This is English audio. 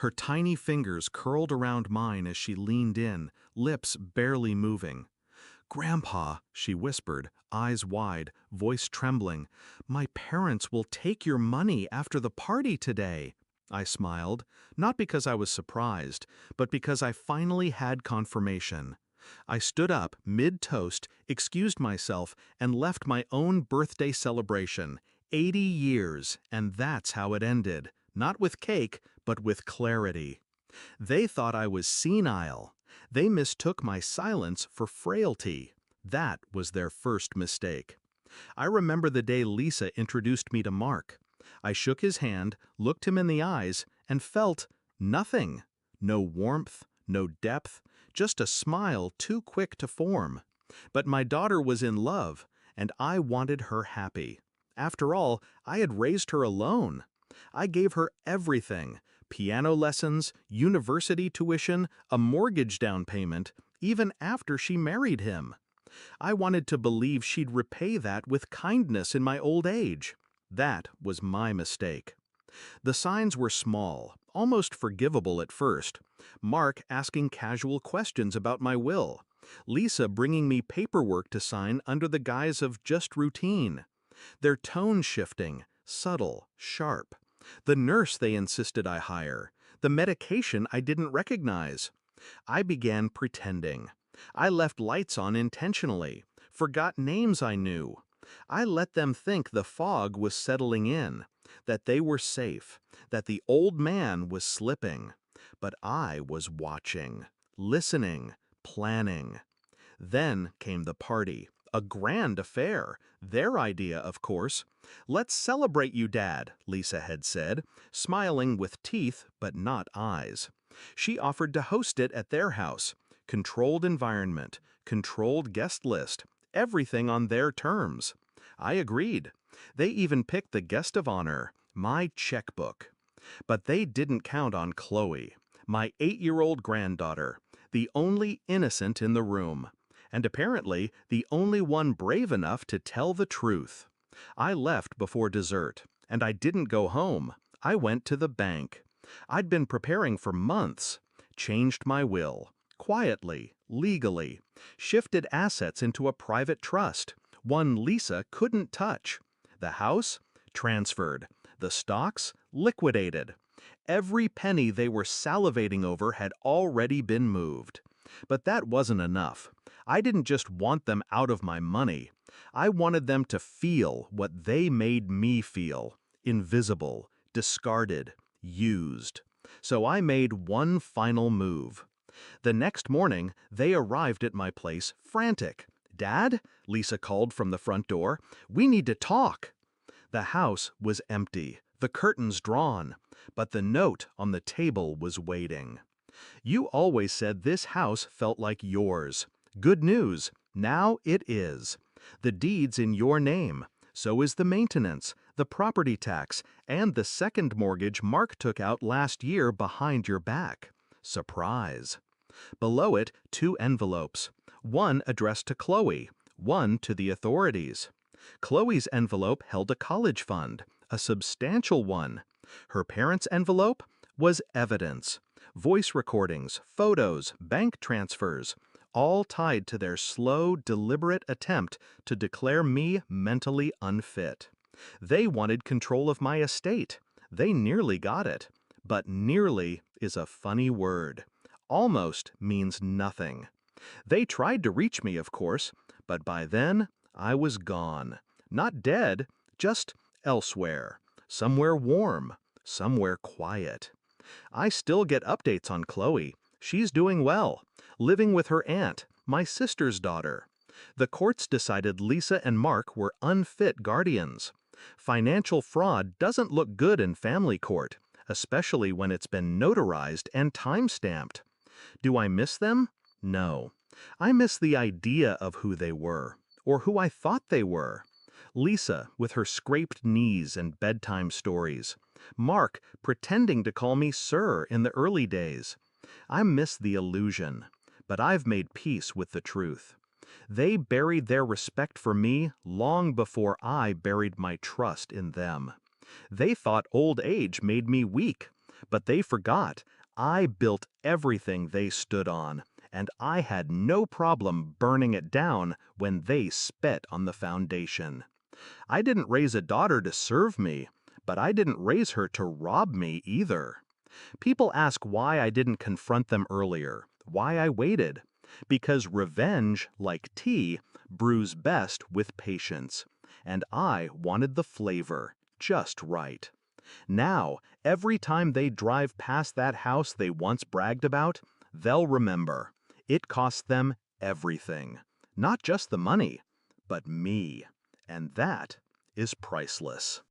Her tiny fingers curled around mine as she leaned in, lips barely moving. "Grandpa," she whispered, eyes wide, voice trembling, "my parents will take your money after the party today." I smiled, not because I was surprised, but because I finally had confirmation. I stood up, mid-toast, excused myself, and left my own birthday celebration. 80 years, and that's how it ended. Not with cake, but with clarity. They thought I was senile. They mistook my silence for frailty. That was their first mistake. I remember the day Lisa introduced me to Mark. I shook his hand, looked him in the eyes, and felt nothing. No warmth, no depth, just a smile too quick to form. But my daughter was in love, and I wanted her happy. After all, I had raised her alone. I gave her everything: piano lessons, university tuition, a mortgage down payment, even after she married him. I wanted to believe she'd repay that with kindness in my old age. That was my mistake. The signs were small, almost forgivable at first. Mark asking casual questions about my will. Lisa bringing me paperwork to sign under the guise of just routine. Their tone shifting, subtle, sharp. The nurse they insisted I hire. The medication I didn't recognize. I began pretending. I left lights on intentionally, forgot names I knew. I let them think the fog was settling in, that they were safe, that the old man was slipping. But I was watching, listening, planning. Then came the party, a grand affair, their idea, of course. "Let's celebrate you, Dad," Lisa had said, smiling with teeth but not eyes. She offered to host it at their house. Controlled environment, controlled guest list, everything on their terms. I agreed. They even picked the guest of honor, my checkbook. But they didn't count on Chloe, my 8-year-old granddaughter, the only innocent in the room, and apparently the only one brave enough to tell the truth. I left before dessert, and I didn't go home. I went to the bank. I'd been preparing for months, changed my will, quietly, legally, shifted assets into a private trust, one Lisa couldn't touch. The house? Transferred. The stocks? Liquidated. Every penny they were salivating over had already been moved. But that wasn't enough. I didn't just want them out of my money. I wanted them to feel what they made me feel: invisible, discarded, used. So I made one final move. The next morning, they arrived at my place frantic. "Dad," Lisa called from the front door, "we need to talk." The house was empty, the curtains drawn, but the note on the table was waiting. "You always said this house felt like yours. Good news, now it is. The deed's in your name. So is the maintenance, the property tax, and the second mortgage Mark took out last year behind your back. Surprise." Below it, 2 envelopes. One addressed to Chloe, one to the authorities. Chloe's envelope held a college fund, a substantial one. Her parents' envelope was evidence. Voice recordings, photos, bank transfers, all tied to their slow, deliberate attempt to declare me mentally unfit. They wanted control of my estate. They nearly got it. But nearly is a funny word. Almost means nothing. They tried to reach me, of course, but by then I was gone. Not dead, just elsewhere. Somewhere warm, somewhere quiet. I still get updates on Chloe. She's doing well, living with her aunt, my sister's daughter. The courts decided Lisa and Mark were unfit guardians. Financial fraud doesn't look good in family court, especially when it's been notarized and time-stamped. Do I miss them? No. I miss the idea of who they were, or who I thought they were. Lisa, with her scraped knees and bedtime stories. Mark, pretending to call me sir in the early days. I miss the illusion, but I've made peace with the truth. They buried their respect for me long before I buried my trust in them. They thought old age made me weak, But they forgot I built everything they stood on, and I had no problem burning it down when they spit on the foundation. I didn't raise a daughter to serve me, but I didn't raise her to rob me either. People ask why I didn't confront them earlier, why I waited. Because revenge, like tea, brews best with patience. And I wanted the flavor, just right. Now, every time they drive past that house they once bragged about, they'll remember. It cost them everything. Not just the money, but me. And that is priceless.